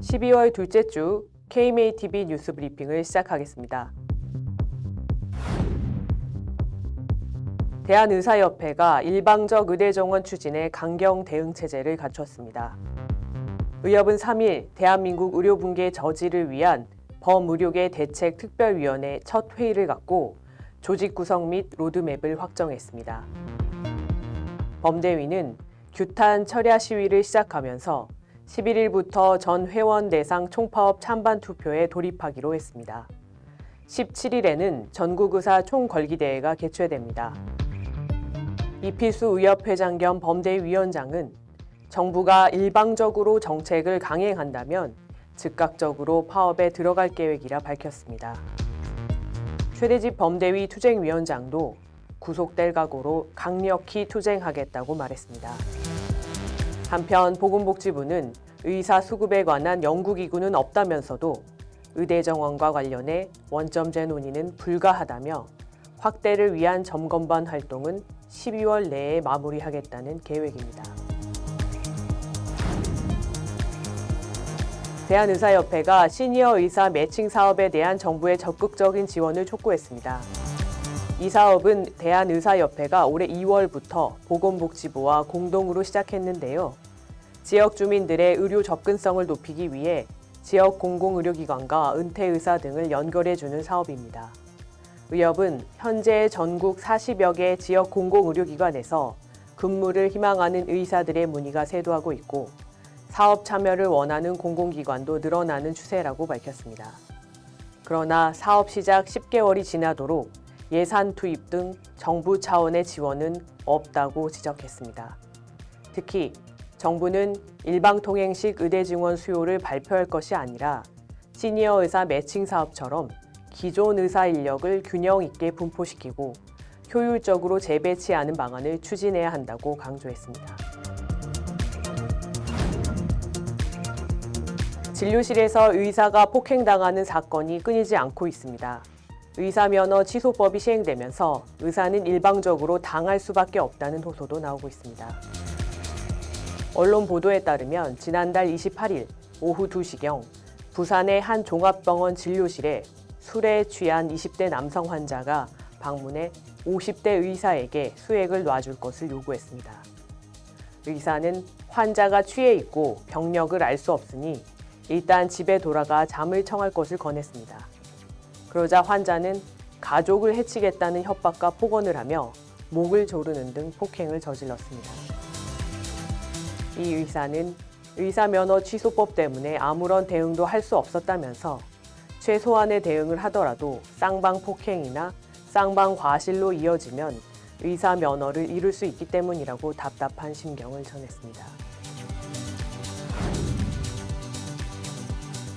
12월 둘째 주 KMATV 뉴스 브리핑을 시작하겠습니다. 대한의사협회가 일방적 의대 정원 추진에 강경 대응 체제를 갖췄습니다. 의협은 3일 대한민국 의료 붕괴 저지를 위한 범의료계 대책 특별위원회 첫 회의를 갖고 조직 구성 및 로드맵을 확정했습니다. 범대위는 규탄 철야 시위를 시작하면서 11일부터 전 회원 대상 총파업 찬반 투표에 돌입하기로 했습니다. 17일에는 전국의사 총걸기대회가 개최됩니다. 이필수 의협회장 겸 범대위원장은 정부가 일방적으로 정책을 강행한다면 즉각적으로 파업에 들어갈 계획이라 밝혔습니다. 최대집 범대위 투쟁위원장도 구속될 각오로 강력히 투쟁하겠다고 말했습니다. 한편 보건복지부는 의사 수급에 관한 연구기구는 없다면서도 의대 정원과 관련해 원점제 논의는 불가하다며 확대를 위한 점검반 활동은 12월 내에 마무리하겠다는 계획입니다. 대한의사협회가 시니어 의사 매칭 사업에 대한 정부의 적극적인 지원을 촉구했습니다. 이 사업은 대한의사협회가 올해 2월부터 보건복지부와 공동으로 시작했는데요. 지역 주민들의 의료 접근성을 높이기 위해 지역 공공의료기관과 은퇴의사 등을 연결해주는 사업입니다. 의협은 현재 전국 40여 개 지역 공공의료기관에서 근무를 희망하는 의사들의 문의가 쇄도하고 있고 사업 참여를 원하는 공공기관도 늘어나는 추세라고 밝혔습니다. 그러나 사업 시작 10개월이 지나도록 예산 투입 등 정부 차원의 지원은 없다고 지적했습니다. 특히 정부는 일방통행식 의대 증원 수요를 발표할 것이 아니라 시니어 의사 매칭 사업처럼 기존 의사 인력을 균형 있게 분포시키고 효율적으로 재배치하는 방안을 추진해야 한다고 강조했습니다. 진료실에서 의사가 폭행당하는 사건이 끊이지 않고 있습니다. 의사면허 취소법이 시행되면서 의사는 일방적으로 당할 수밖에 없다는 호소도 나오고 있습니다. 언론 보도에 따르면 지난달 28일 오후 2시경 부산의 한 종합병원 진료실에 술에 취한 20대 남성 환자가 방문해 50대 의사에게 수액을 놔줄 것을 요구했습니다. 의사는 환자가 취해 있고 병력을 알 수 없으니 일단 집에 돌아가 잠을 청할 것을 권했습니다. 그러자 환자는 가족을 해치겠다는 협박과 폭언을 하며 목을 조르는 등 폭행을 저질렀습니다. 이 의사는 의사면허 취소법 때문에 아무런 대응도 할 수 없었다면서 최소한의 대응을 하더라도 쌍방 폭행이나 쌍방 과실로 이어지면 의사 면허를 잃을 수 있기 때문이라고 답답한 심경을 전했습니다.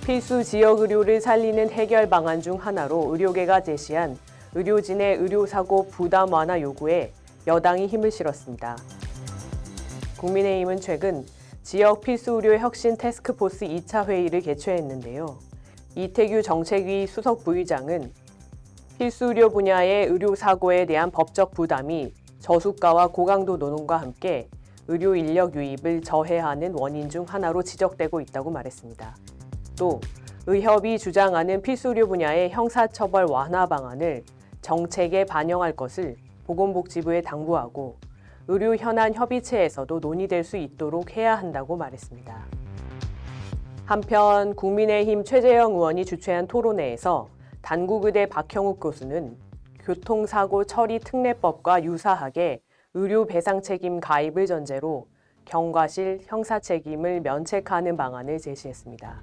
필수 지역 의료를 살리는 해결 방안 중 하나로 의료계가 제시한 의료진의 의료사고 부담 완화 요구에 여당이 힘을 실었습니다. 국민의힘은 최근 지역 필수 의료 혁신 태스크포스 2차 회의를 개최했는데요. 이태규 정책위 수석 부의장은 필수 의료 분야의 의료 사고에 대한 법적 부담이 저수가와 고강도 노동과 함께 의료 인력 유입을 저해하는 원인 중 하나로 지적되고 있다고 말했습니다. 또 의협이 주장하는 필수 의료 분야의 형사처벌 완화 방안을 정책에 반영할 것을 보건복지부에 당부하고 의료 현안 협의체에서도 논의될 수 있도록 해야 한다고 말했습니다. 한편 국민의힘 최재형 의원이 주최한 토론회에서 단국의대 박형욱 교수는 교통사고 처리 특례법과 유사하게 의료 배상 책임 가입을 전제로 경과실 형사 책임을 면책하는 방안을 제시했습니다.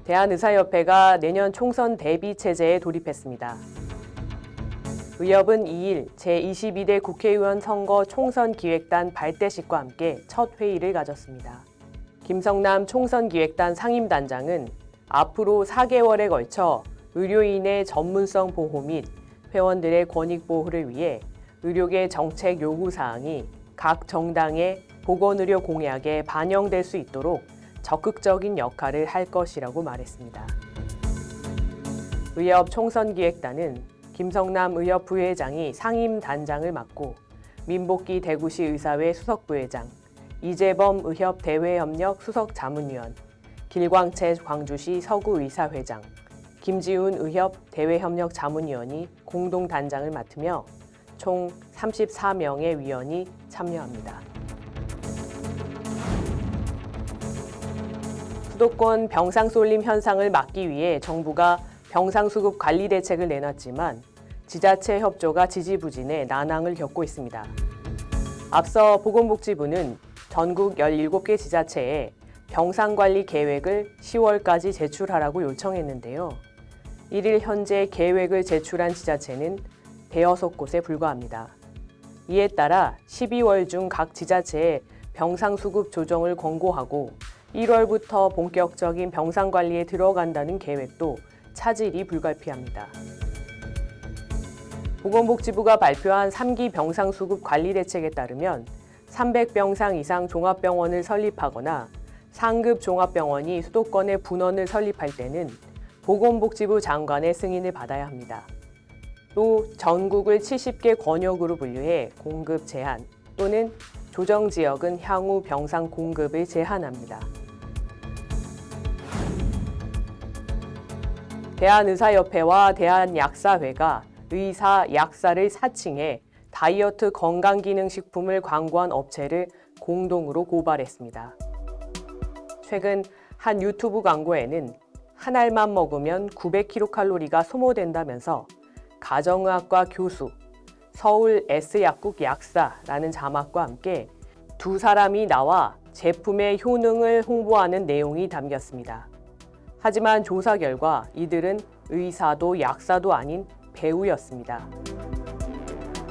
대한의사협회가 내년 총선 대비 체제에 돌입했습니다. 의협은 2일 제22대 국회의원 선거 총선 기획단 발대식과 함께 첫 회의를 가졌습니다. 김성남 총선기획단 상임단장은 앞으로 4개월에 걸쳐 의료인의 전문성 보호 및 회원들의 권익 보호를 위해 의료계 정책 요구사항이 각 정당의 보건의료 공약에 반영될 수 있도록 적극적인 역할을 할 것이라고 말했습니다. 의협 총선기획단은 김성남 의협 부회장이 상임단장을 맡고 민복기 대구시 의사회 수석부회장, 이재범 의협 대외협력 수석 자문위원, 길광채 광주시 서구의사회장, 김지훈 의협 대외협력 자문위원이 공동단장을 맡으며 총 34명의 위원이 참여합니다. 수도권 병상 쏠림 현상을 막기 위해 정부가 병상수급 관리 대책을 내놨지만 지자체 협조가 지지부진해 난항을 겪고 있습니다. 앞서 보건복지부는 전국 17개 지자체에 병상관리 계획을 10월까지 제출하라고 요청했는데요. 이를 현재 계획을 제출한 지자체는 대여섯 곳에 불과합니다. 이에 따라 12월 중 각 지자체에 병상수급 조정을 권고하고 1월부터 본격적인 병상관리에 들어간다는 계획도 차질이 불가피합니다. 보건복지부가 발표한 3기 병상수급 관리 대책에 따르면 300병상 이상 종합병원을 설립하거나 상급 종합병원이 수도권에 분원을 설립할 때는 보건복지부 장관의 승인을 받아야 합니다. 또 전국을 70개 권역으로 분류해 공급 제한 또는 조정 지역은 향후 병상 공급을 제한합니다. 대한의사협회와 대한약사회가 의사, 약사를 사칭해 다이어트 건강기능식품을 광고한 업체를 공동으로 고발했습니다. 최근 한 유튜브 광고에는 한 알만 먹으면 900kcal가 소모된다면서 가정의학과 교수, 서울 S약국 약사라는 자막과 함께 두 사람이 나와 제품의 효능을 홍보하는 내용이 담겼습니다. 하지만 조사 결과 이들은 의사도 약사도 아닌 배우였습니다.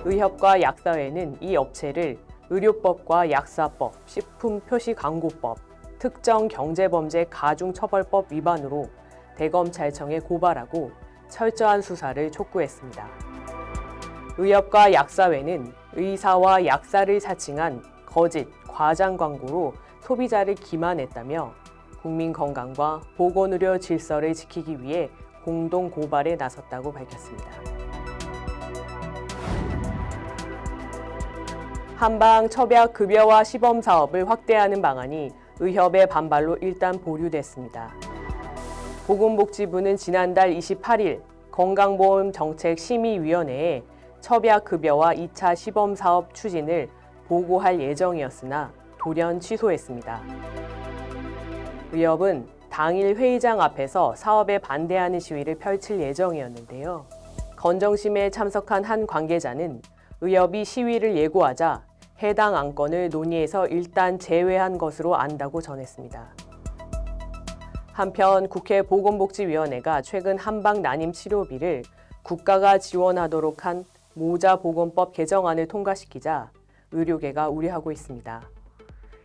의협과 약사회는 이 업체를 의료법과 약사법, 식품표시광고법, 특정경제범죄 가중처벌법 위반으로 대검찰청에 고발하고 철저한 수사를 촉구했습니다. 의협과 약사회는 의사와 약사를 사칭한 거짓, 과장 광고로 소비자를 기만했다며 국민 건강과 보건의료 질서를 지키기 위해 공동 고발에 나섰다고 밝혔습니다. 한방 첩약 급여화 시범 사업을 확대하는 방안이 의협의 반발로 일단 보류됐습니다. 보건복지부는 지난달 28일 건강보험정책심의위원회에 첩약 급여화 2차 시범 사업 추진을 보고할 예정이었으나 돌연 취소했습니다. 의협은 당일 회의장 앞에서 사업에 반대하는 시위를 펼칠 예정이었는데요. 건정심에 참석한 한 관계자는 의협이 시위를 예고하자 해당 안건을 논의해서 일단 제외한 것으로 안다고 전했습니다. 한편 국회 보건복지위원회가 최근 한방 난임 치료비를 국가가 지원하도록 한 모자보건법 개정안을 통과시키자 의료계가 우려하고 있습니다.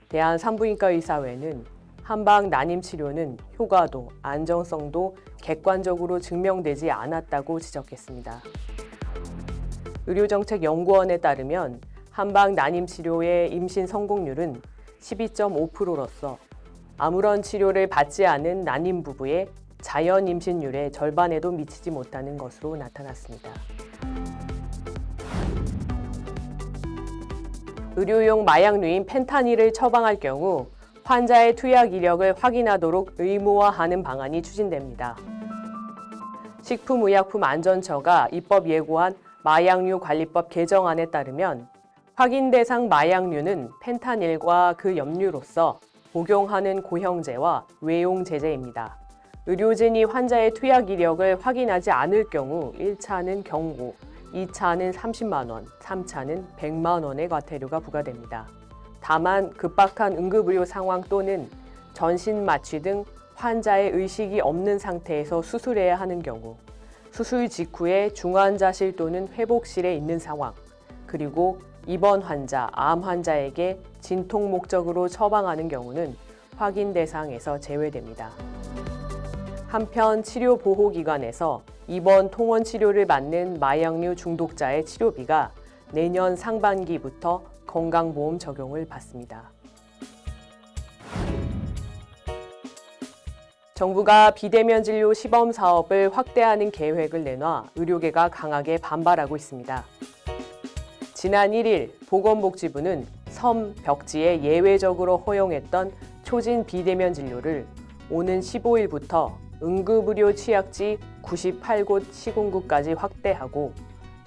대한산부인과의사회는 한방 난임 치료는 효과도 안정성도 객관적으로 증명되지 않았다고 지적했습니다. 의료정책연구원에 따르면 한방 난임 치료의 임신 성공률은 12.5%로서 아무런 치료를 받지 않은 난임 부부의 자연 임신율의 절반에도 미치지 못하는 것으로 나타났습니다. 의료용 마약류인 펜타닐을 처방할 경우 환자의 투약 이력을 확인하도록 의무화하는 방안이 추진됩니다. 식품의약품안전처가 입법 예고한 마약류 관리법 개정안에 따르면 확인 대상 마약류는 펜타닐과 그 염류로서 복용하는 고형제와 외용제제입니다. 의료진이 환자의 투약 이력을 확인하지 않을 경우 1차는 경고, 2차는 30만 원, 3차는 100만 원의 과태료가 부과됩니다. 다만 급박한 응급의료 상황 또는 전신 마취 등 환자의 의식이 없는 상태에서 수술해야 하는 경우, 수술 직후에 중환자실 또는 회복실에 있는 상황, 그리고 입원 환자, 암 환자에게 진통 목적으로 처방하는 경우는 확인 대상에서 제외됩니다. 한편 치료보호기관에서 입원 통원 치료를 받는 마약류 중독자의 치료비가 내년 상반기부터 건강보험 적용을 받습니다. 정부가 비대면 진료 시범 사업을 확대하는 계획을 내놔 의료계가 강하게 반발하고 있습니다. 지난 1일 보건복지부는 섬, 벽지에 예외적으로 허용했던 초진 비대면 진료를 오는 15일부터 응급의료 취약지 98곳 시군구까지 확대하고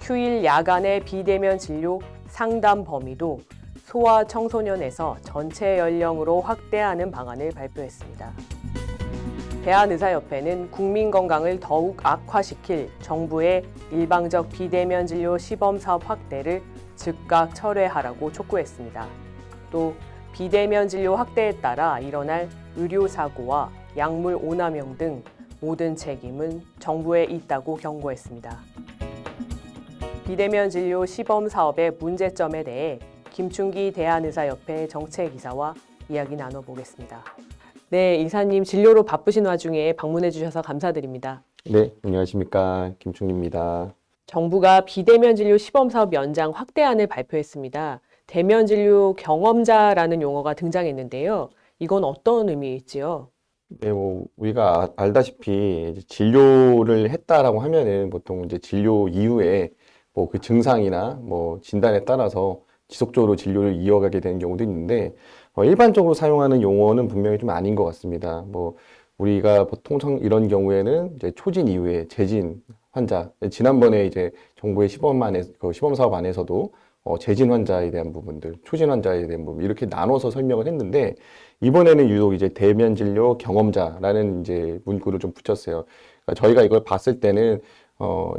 휴일 야간의 비대면 진료 상담 범위도 소아 청소년에서 전체 연령으로 확대하는 방안을 발표했습니다. 대한의사협회는 국민 건강을 더욱 악화시킬 정부의 일방적 비대면 진료 시범 사업 확대를 즉각 철회하라고 촉구했습니다. 또 비대면 진료 확대에 따라 일어날 의료사고와 약물 오남용 등 모든 책임은 정부에 있다고 경고했습니다. 비대면 진료 시범 사업의 문제점에 대해 김충기 대한의사협회 정책이사와 이야기 나눠보겠습니다. 네, 이사님 진료로 바쁘신 와중에 방문해 주셔서 감사드립니다. 네, 안녕하십니까. 김충기입니다. 정부가 비대면 진료 시범 사업 연장 확대안을 발표했습니다. 대면 진료 경험자라는 용어가 등장했는데요. 이건 어떤 의미일지요? 네, 우리가 알다시피 이제 진료를 했다라고 하면은 보통 이제 진료 이후에 그 증상이나 진단에 따라서 지속적으로 진료를 이어가게 되는 경우도 있는데, 일반적으로 사용하는 용어는 분명히 좀 아닌 것 같습니다. 우리가 보통 이런 경우에는 이제 초진 이후에 재진 환자, 지난번에 이제 정부의 시범 사업 안에서도 재진 환자에 대한 부분들, 초진 환자에 대한 부분 이렇게 나눠서 설명을 했는데, 이번에는 유독 이제 대면 진료 경험자라는 이제 문구를 좀 붙였어요. 그러니까 저희가 이걸 봤을 때는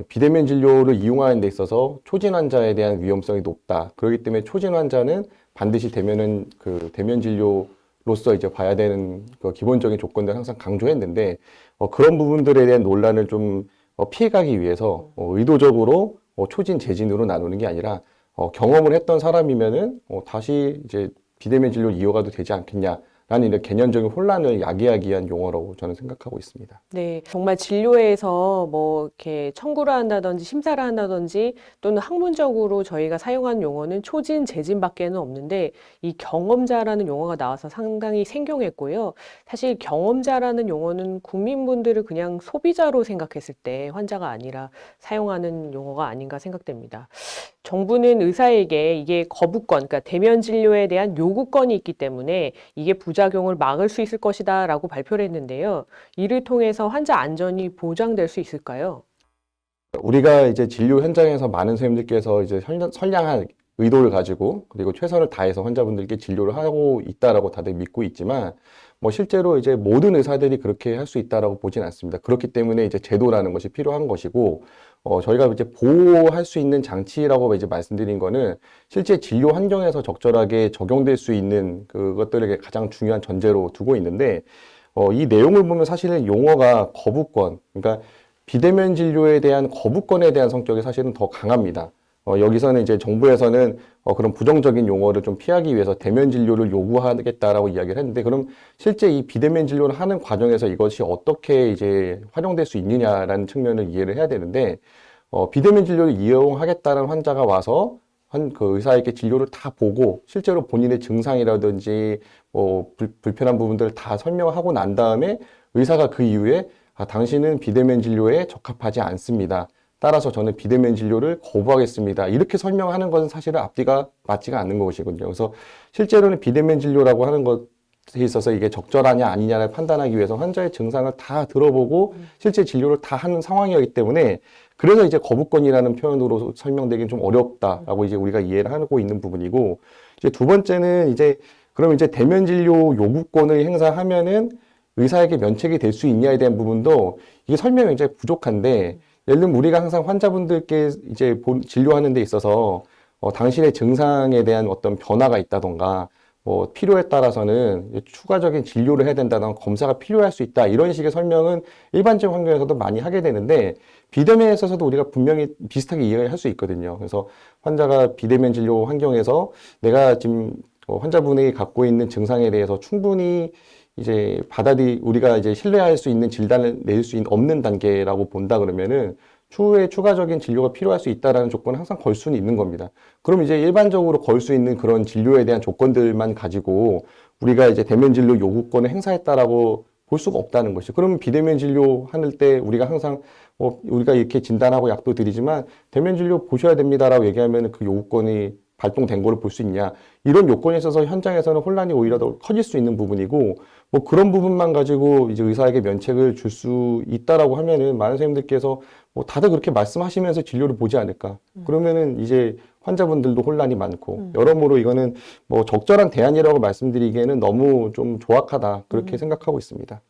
비대면 진료를 이용하는 데 있어서 초진 환자에 대한 위험성이 높다. 그렇기 때문에 초진 환자는 반드시 대면 진료로서 이제 봐야 되는 그 기본적인 조건들을 항상 강조했는데, 그런 부분들에 대한 논란을 좀 피해가기 위해서 의도적으로 초진, 재진으로 나누는 게 아니라 경험을 했던 사람이면은 다시 이제 비대면 진료를 이어가도 되지 않겠냐라는 이런 개념적인 혼란을 야기하기 위한 용어라고 저는 생각하고 있습니다. 네, 정말 진료에서 이렇게 청구를 한다든지 심사를 한다든지 또는 학문적으로 저희가 사용하는 용어는 초진, 재진밖에는 없는데 이 경험자라는 용어가 나와서 상당히 생경했고요. 사실 경험자라는 용어는 국민분들을 그냥 소비자로 생각했을 때 환자가 아니라 사용하는 용어가 아닌가 생각됩니다. 정부는 의사에게 이게 거부권, 그러니까 대면 진료에 대한 요구권이 있기 때문에 이게 부작용을 막을 수 있을 것이다 라고 발표를 했는데요. 이를 통해서 환자 안전이 보장될 수 있을까요? 우리가 이제 진료 현장에서 많은 선생님들께서 이제 선량한 의도를 가지고 그리고 최선을 다해서 환자분들께 진료를 하고 있다라고 다들 믿고 있지만 실제로 이제 모든 의사들이 그렇게 할 수 있다라고 보진 않습니다. 그렇기 때문에 이제 제도라는 것이 필요한 것이고 저희가 이제 보호할 수 있는 장치라고 이제 말씀드린 거는 실제 진료 환경에서 적절하게 적용될 수 있는 그것들에게 가장 중요한 전제로 두고 있는데 이 내용을 보면 사실은 용어가 거부권, 그러니까 비대면 진료에 대한 거부권에 대한 성격이 사실은 더 강합니다. 여기서는 이제 정부에서는 그런 부정적인 용어를 좀 피하기 위해서 대면 진료를 요구하겠다라고 이야기를 했는데, 그럼 실제 이 비대면 진료를 하는 과정에서 이것이 어떻게 이제 활용될 수 있느냐라는 측면을 이해를 해야 되는데, 비대면 진료를 이용하겠다는 환자가 와서 그 의사에게 진료를 다 보고 실제로 본인의 증상이라든지 불편한 부분들을 다 설명을 하고 난 다음에 의사가 그 이후에 당신은 비대면 진료에 적합하지 않습니다. 따라서 저는 비대면 진료를 거부하겠습니다. 이렇게 설명하는 것은 사실은 앞뒤가 맞지가 않는 것이거든요. 그래서 실제로는 비대면 진료라고 하는 것에 있어서 이게 적절하냐 아니냐를 판단하기 위해서 환자의 증상을 다 들어보고 실제 진료를 다 하는 상황이기 때문에 그래서 이제 거부권이라는 표현으로 설명되기는 좀 어렵다라고 이제 우리가 이해를 하고 있는 부분이고, 이제 두 번째는 그럼 이제 대면 진료 요구권을 행사하면은 의사에게 면책이 될 수 있냐에 대한 부분도 이게 설명이 굉장히 부족한데, 예를 들면 우리가 항상 환자분들께 이제 진료하는 데 있어서 당신의 증상에 대한 어떤 변화가 있다던가 필요에 따라서는 추가적인 진료를 해야 된다던가 검사가 필요할 수 있다, 이런 식의 설명은 일반적 환경에서도 많이 하게 되는데 비대면에 있어서도 우리가 분명히 비슷하게 이해할 수 있거든요. 그래서 환자가 비대면 진료 환경에서 내가 지금 환자분이 갖고 있는 증상에 대해서 충분히 이제 우리가 이제 신뢰할 수 있는 진단을 낼 수 없는 단계라고 본다 그러면은 추후에 추가적인 진료가 필요할 수 있다라는 조건을 항상 걸 수는 있는 겁니다. 그럼 이제 일반적으로 걸 수 있는 그런 진료에 대한 조건들만 가지고 우리가 이제 대면 진료 요구권을 행사했다라고 볼 수가 없다는 것이. 그러면 비대면 진료 하는 때 우리가 항상 우리가 이렇게 진단하고 약도 드리지만 대면 진료 보셔야 됩니다라고 얘기하면 그 요구권이 발동된 거를 볼 수 있냐. 이런 요건에 있어서 현장에서는 혼란이 오히려 더 커질 수 있는 부분이고, 뭐 그런 부분만 가지고 이제 의사에게 면책을 줄 수 있다라고 하면은 많은 선생님들께서 뭐 다들 그렇게 말씀하시면서 진료를 보지 않을까. 그러면은 이제 환자분들도 혼란이 많고, 여러모로 이거는 뭐 적절한 대안이라고 말씀드리기에는 너무 좀 조악하다. 그렇게 생각하고 있습니다.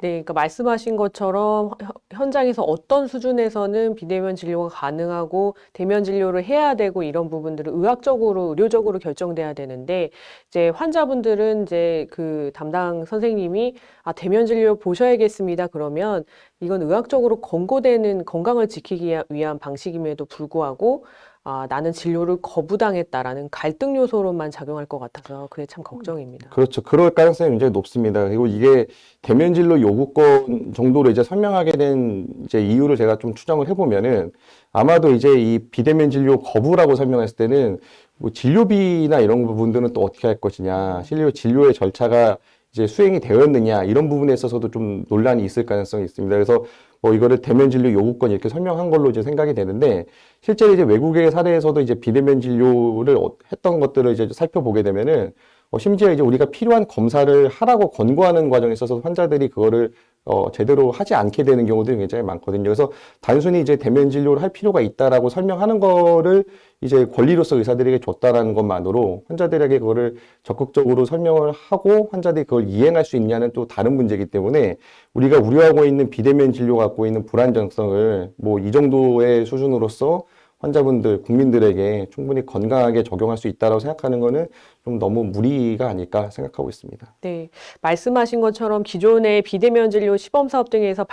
네, 그러니까 말씀하신 것처럼 현장에서 어떤 수준에서는 비대면 진료가 가능하고 대면 진료를 해야 되고 이런 부분들은 의학적으로, 의료적으로 결정돼야 되는데 이제 환자분들은 이제 그 담당 선생님이 대면 진료 보셔야겠습니다. 그러면 이건 의학적으로 권고되는 건강을 지키기 위한 방식임에도 불구하고 나는 진료를 거부당했다라는 갈등 요소로만 작용할 것 같아서 그게 참 걱정입니다. 그렇죠. 그럴 가능성이 굉장히 높습니다. 그리고 이게 대면 진료 요구권 정도로 이제 설명하게 된 이제 이유를 제가 좀 추정을 해보면은 아마도 이제 이 비대면 진료 거부라고 설명했을 때는 뭐 진료비나 이런 부분들은 또 어떻게 할 것이냐, 진료의 절차가 이제 수행이 되었느냐, 이런 부분에 있어서도 좀 논란이 있을 가능성이 있습니다. 그래서 뭐 이거를 대면 진료 요구권 이렇게 설명한 걸로 이제 생각이 되는데, 실제로 이제 외국의 사례에서도 이제 비대면 진료를 했던 것들을 이제 살펴보게 되면은, 심지어 이제 우리가 필요한 검사를 하라고 권고하는 과정에 있어서 환자들이 그거를 제대로 하지 않게 되는 경우들이 굉장히 많거든요. 그래서 단순히 이제 대면 진료를 할 필요가 있다라고 설명하는 거를 이제 권리로서 의사들에게 줬다라는 것만으로 환자들에게 그거를 적극적으로 설명을 하고 환자들이 그걸 이행할 수 있냐는 또 다른 문제이기 때문에 우리가 우려하고 있는 비대면 진료가 갖고 있는 불안정성을 뭐 이 정도의 수준으로서 환자분들, 국민들에게 충분히 건강하게 적용할 수 있다고 생각하는 거는 좀 너무 무리가 아닐까 생각하고 있습니다. 네, 말씀하신 것처럼 기존의 비대면 진료 시범 사업 등에서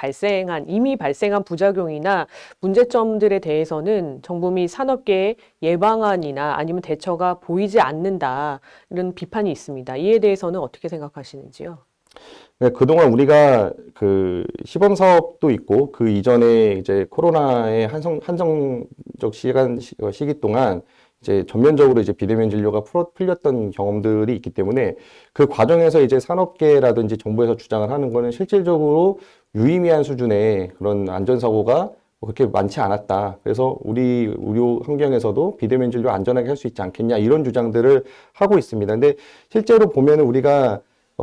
이미 발생한 부작용이나 문제점들에 대해서는 정부 및 산업계의 예방안이나 아니면 대처가 보이지 않는다, 이런 비판이 있습니다. 이에 대해서는 어떻게 생각하시는지요? 네, 그동안 우리가 그 시범 사업도 있고 그 이전에 이제 코로나의 한정적 시기 동안 이제 전면적으로 이제 비대면 진료가 풀렸던 경험들이 있기 때문에 그 과정에서 이제 산업계라든지 정부에서 주장을 하는 거는 실질적으로 유의미한 수준의 그런 안전사고가 그렇게 많지 않았다. 그래서 우리 의료 환경에서도 비대면 진료 안전하게 할 수 있지 않겠냐, 이런 주장들을 하고 있습니다. 근데 실제로 보면은 우리가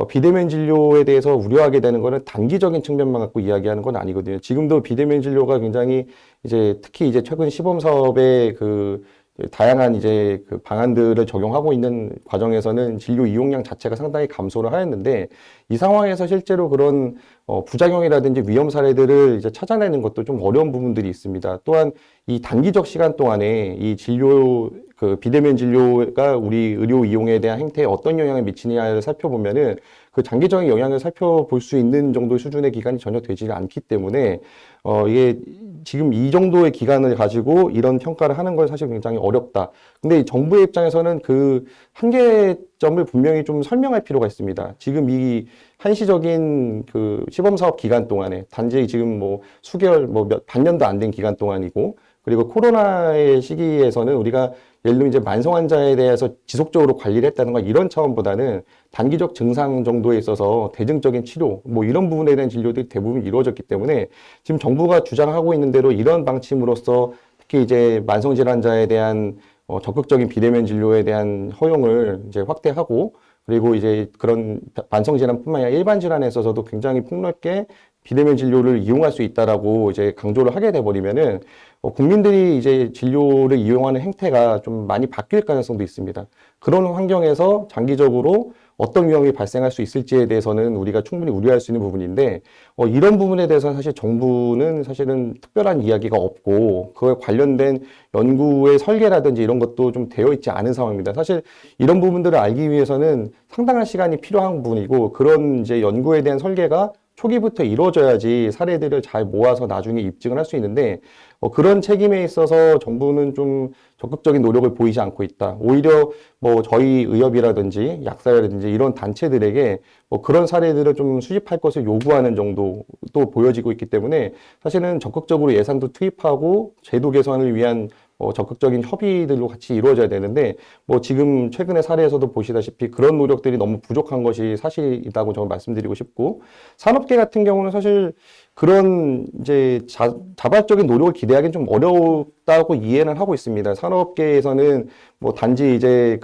비대면 진료에 대해서 우려하게 되는 거는 단기적인 측면만 갖고 이야기하는 건 아니거든요. 지금도 비대면 진료가 굉장히 이제 특히 이제 최근 시범 사업의 그 다양한 이제 그 방안들을 적용하고 있는 과정에서는 진료 이용량 자체가 상당히 감소를 하였는데, 이 상황에서 실제로 그런 부작용이라든지 위험 사례들을 이제 찾아내는 것도 좀 어려운 부분들이 있습니다. 또한 이 단기적 시간 동안에 이 그 비대면 진료가 우리 의료 이용에 대한 행태에 어떤 영향을 미치느냐를 살펴보면은 그 장기적인 영향을 살펴볼 수 있는 정도의 수준의 기간이 전혀 되지 않기 때문에 이게 지금 이 정도의 기간을 가지고 이런 평가를 하는 건 사실 굉장히 어렵다. 근데 정부의 입장에서는 그 한계점을 분명히 좀 설명할 필요가 있습니다. 지금 이 한시적인 그 시범 사업 기간 동안에 단지 지금 뭐 수개월, 반년도 안 된 기간 동안이고, 그리고 코로나의 시기에서는 우리가 예를 들면 이제 만성 환자에 대해서 지속적으로 관리를 했다는 건 이런 차원보다는 단기적 증상 정도에 있어서 대증적인 치료, 뭐 이런 부분에 대한 진료들이 대부분 이루어졌기 때문에 지금 정부가 주장하고 있는 대로 이런 방침으로써 특히 이제 만성 질환자에 대한 적극적인 비대면 진료에 대한 허용을 이제 확대하고, 그리고 이제 그런 만성 질환뿐만 아니라 일반 질환에 있어서도 굉장히 폭넓게 비대면 진료를 이용할 수 있다라고 이제 강조를 하게 돼 버리면은 국민들이 이제 진료를 이용하는 행태가 좀 많이 바뀔 가능성도 있습니다. 그런 환경에서 장기적으로 어떤 위험이 발생할 수 있을지에 대해서는 우리가 충분히 우려할 수 있는 부분인데, 이런 부분에 대해서는 사실 정부는 사실은 특별한 이야기가 없고 그에 관련된 연구의 설계라든지 이런 것도 좀 되어 있지 않은 상황입니다. 사실 이런 부분들을 알기 위해서는 상당한 시간이 필요한 부분이고, 그런 이제 연구에 대한 설계가 초기부터 이루어져야지 사례들을 잘 모아서 나중에 입증을 할 수 있는데, 그런 책임에 있어서 정부는 좀 적극적인 노력을 보이지 않고 있다. 오히려 뭐 저희 의협이라든지 약사라든지 이런 단체들에게 그런 사례들을 좀 수집할 것을 요구하는 정도도 보여지고 있기 때문에 사실은 적극적으로 예산도 투입하고 제도 개선을 위한 적극적인 협의들로 같이 이루어져야 되는데 뭐 지금 최근의 사례에서도 보시다시피 그런 노력들이 너무 부족한 것이 사실이라고 저는 말씀드리고 싶고 산업계 같은 경우는 사실 그런 이제 자발적인 노력을 기대하기는 좀 어렵다고 이해는 하고 있습니다. 산업계에서는 뭐 단지 이제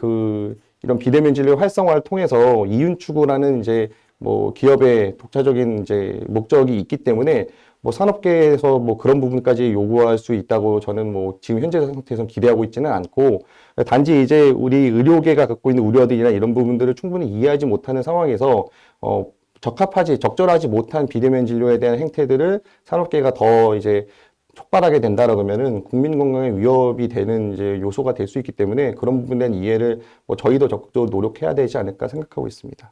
이런 비대면 진료 활성화를 통해서 이윤 추구라는 이제 뭐 기업의 독자적인 이제 목적이 있기 때문에 뭐 산업계에서 뭐 그런 부분까지 요구할 수 있다고 저는 뭐 지금 현재 상태에서는 기대하고 있지는 않고 단지 이제 우리 의료계가 갖고 있는 우려들이나 이런 부분들을 충분히 이해하지 못하는 상황에서 적절하지 못한 비대면 진료에 대한 행태들을 산업계가 더 이제 촉발하게 된다라 그러면은 국민 건강에 위협이 되는 이제 요소가 될 수 있기 때문에 그런 부분에 대한 이해를 뭐 저희도 적극적으로 노력해야 되지 않을까 생각하고 있습니다.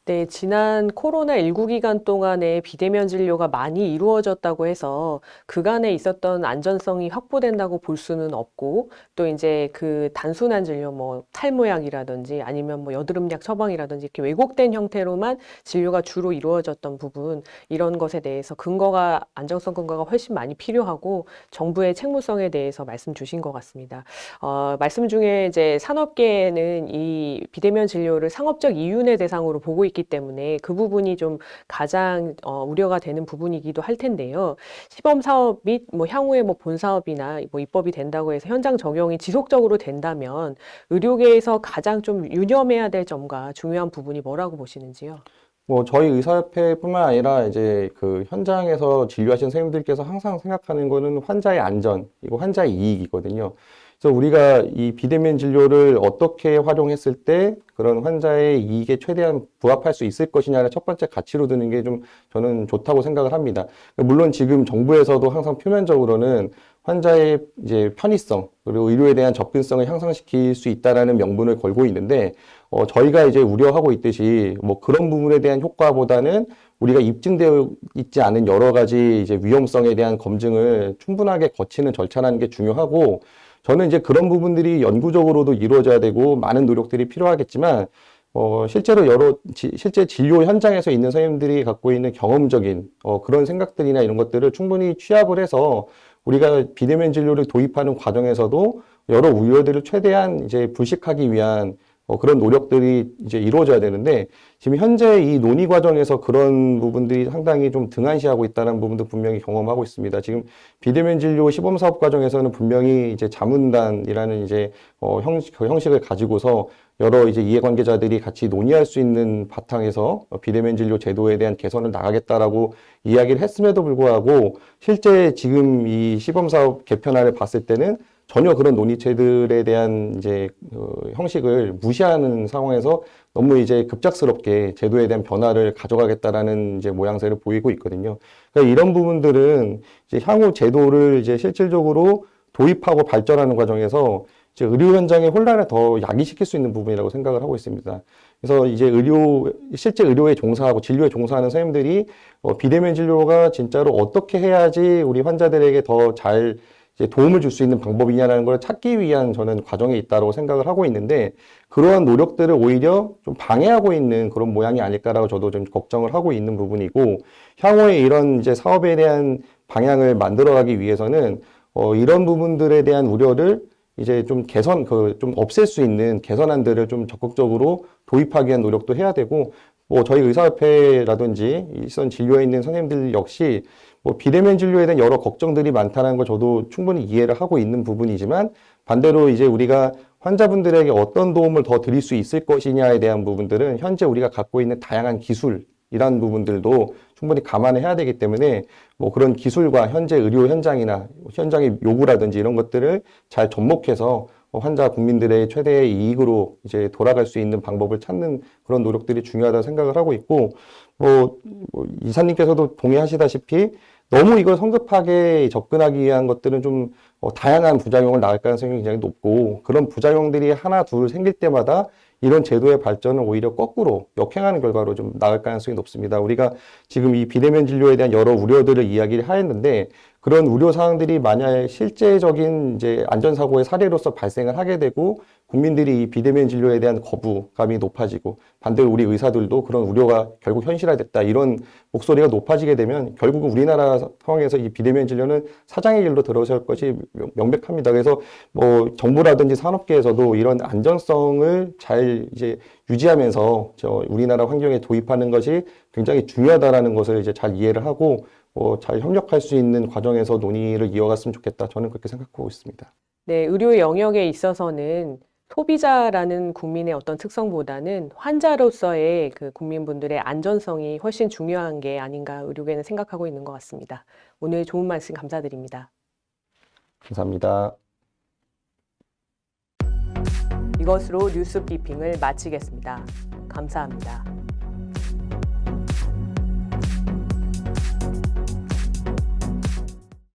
네, 지난 코로나19 기간 동안에 비대면 진료가 많이 이루어졌다고 해서 그간에 있었던 안전성이 확보된다고 볼 수는 없고 또 이제 그 단순한 진료 뭐 탈모약이라든지 아니면 뭐 여드름약 처방이라든지 이렇게 왜곡된 형태로만 진료가 주로 이루어졌던 부분 이런 것에 대해서 안정성 근거가 훨씬 많이 필요하고 정부의 책무성에 대해서 말씀 주신 것 같습니다. 말씀 중에 이제 산업계에는 이 비대면 진료를 상업적 이윤의 대상으로 보고 있기 때문에 그 부분이 좀 가장 우려가 되는 부분이기도 할 텐데요. 시범 사업 및 뭐 향후에 뭐 본 사업이나 뭐 입법이 된다고 해서 현장 적용이 지속적으로 된다면 의료계에서 가장 좀 유념해야 될 점과 중요한 부분이 뭐라고 보시는지요? 뭐 저희 의사협회뿐만 아니라 이제 그 현장에서 진료하시는 선생님들께서 항상 생각하는 거는 환자의 안전, 이거 환자의 이익이거든요. 그래서 우리가 이 비대면 진료를 어떻게 활용했을 때 그런 환자의 이익에 최대한 부합할 수 있을 것이냐를 첫 번째 가치로 두는 게 좀 저는 좋다고 생각을 합니다. 물론 지금 정부에서도 항상 표면적으로는 환자의 이제 편의성 그리고 의료에 대한 접근성을 향상시킬 수 있다라는 명분을 걸고 있는데 저희가 이제 우려하고 있듯이 뭐 그런 부분에 대한 효과보다는 우리가 입증되어 있지 않은 여러 가지 이제 위험성에 대한 검증을 충분하게 거치는 절차라는 게 중요하고 저는 이제 그런 부분들이 연구적으로도 이루어져야 되고 많은 노력들이 필요하겠지만 실제로 실제 진료 현장에서 있는 선생님들이 갖고 있는 경험적인 그런 생각들이나 이런 것들을 충분히 취합을 해서 우리가 비대면 진료를 도입하는 과정에서도 여러 우려들을 최대한 이제 불식하기 위한 그런 노력들이 이제 이루어져야 되는데 지금 현재 이 논의 과정에서 그런 부분들이 상당히 좀 등한시하고 있다는 부분도 분명히 경험하고 있습니다. 지금 비대면 진료 시범 사업 과정에서는 분명히 이제 자문단이라는 이제 그 형식을 가지고서 여러 이제 이해관계자들이 같이 논의할 수 있는 바탕에서 비대면 진료 제도에 대한 개선을 나가겠다라고 이야기를 했음에도 불구하고 실제 지금 이 시범 사업 개편안을 봤을 때는 전혀 그런 논의체들에 대한 이제 형식을 무시하는 상황에서 너무 이제 급작스럽게 제도에 대한 변화를 가져가겠다라는 이제 모양새를 보이고 있거든요. 그러니까 이런 부분들은 이제 향후 제도를 이제 실질적으로 도입하고 발전하는 과정에서 이제 의료 현장의 혼란을 더 야기시킬 수 있는 부분이라고 생각을 하고 있습니다. 그래서 이제 실제 의료에 종사하고 진료에 종사하는 선생님들이 비대면 진료가 진짜로 어떻게 해야지 우리 환자들에게 더 잘 이제 도움을 줄 수 있는 방법이냐라는 걸 찾기 위한 저는 과정에 있다고 생각을 하고 있는데 그러한 노력들을 오히려 좀 방해하고 있는 그런 모양이 아닐까라고 저도 좀 걱정을 하고 있는 부분이고 향후에 이런 이제 사업에 대한 방향을 만들어가기 위해서는 이런 부분들에 대한 우려를 이제 좀 좀 없앨 수 있는 개선안들을 좀 적극적으로 도입하기 위한 노력도 해야 되고 뭐 저희 의사협회라든지 일선 진료에 있는 선생님들 역시 뭐 비대면 진료에 대한 여러 걱정들이 많다는 걸 저도 충분히 이해를 하고 있는 부분이지만 반대로 이제 우리가 환자분들에게 어떤 도움을 더 드릴 수 있을 것이냐에 대한 부분들은 현재 우리가 갖고 있는 다양한 기술이란 부분들도 충분히 감안해야 되기 때문에 뭐 그런 기술과 현재 의료 현장이나 현장의 요구라든지 이런 것들을 잘 접목해서 환자 국민들의 최대의 이익으로 이제 돌아갈 수 있는 방법을 찾는 그런 노력들이 중요하다고 생각을 하고 있고 뭐 이사님께서도 동의하시다시피 너무 이걸 성급하게 접근하기 위한 것들은 좀 다양한 부작용을 낳을 가능성이 굉장히 높고 그런 부작용들이 하나 둘 생길 때마다 이런 제도의 발전을 오히려 거꾸로 역행하는 결과로 좀 나을 가능성이 높습니다. 우리가 지금 이 비대면 진료에 대한 여러 우려들을 이야기를 하였는데 그런 우려 사항들이 만약 실제적인 이제 안전사고의 사례로서 발생을 하게 되고 국민들이 이 비대면 진료에 대한 거부감이 높아지고 반대로 우리 의사들도 그런 우려가 결국 현실화됐다 이런 목소리가 높아지게 되면 결국은 우리나라 상황에서 이 비대면 진료는 사장의 길로 들어설 것이 명백합니다. 그래서 뭐 정부라든지 산업계에서도 이런 안전성을 잘 이제 유지하면서 우리나라 환경에 도입하는 것이 굉장히 중요하다라는 것을 이제 잘 이해를 하고 잘 협력할 수 있는 과정에서 논의를 이어갔으면 좋겠다. 저는 그렇게 생각하고 있습니다. 네, 의료 영역에 있어서는 소비자라는 국민의 어떤 특성보다는 환자로서의 그 국민분들의 안전성이 훨씬 중요한 게 아닌가 의료계는 생각하고 있는 것 같습니다. 오늘 좋은 말씀 감사드립니다. 감사합니다. 이것으로 뉴스 브리핑을 마치겠습니다. 감사합니다.